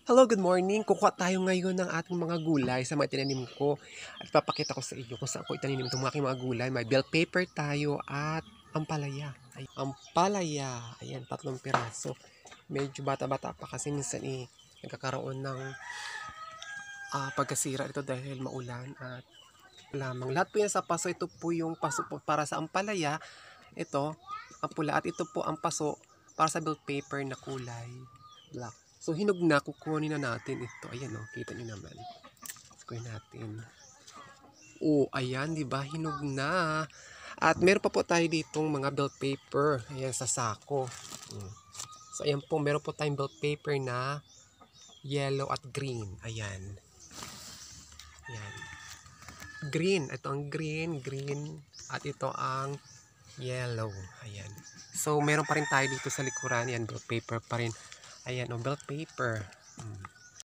Hello, good morning. Kukuha tayo ngayon ng ating mga gulay sa mga tinanim ko. At papakita ko sa inyo kung saan ko itinanim itong aking mga gulay. May bell pepper tayo at ampalaya. Ay, ampalaya. Ayan, 3 piraso. Medyo bata-bata pa kasi minsan nagkakaroon ng pagkasira ito dahil maulan at lamang. Lahat po yan sa paso. Ito po yung paso po para sa ampalaya. Ito, ang pula. At ito po ang paso para sa bell pepper na kulay black. So, hinog na. Kukunin na natin ito. Ayan o. Kita niyo naman. Kukunin natin. Oh, ayan. Diba? Hinog na. At meron pa po tayo ditong mga bell pepper. Ayan, sa sako. So, ayan po. Meron po tayong bell pepper na yellow at green. Ayan. Ayan. Green. Ito ang green. Green. At ito ang yellow. Ayan. So, meron pa rin tayo dito sa likuran. Ayan, bell pepper pa rin. Ayan, bell pepper.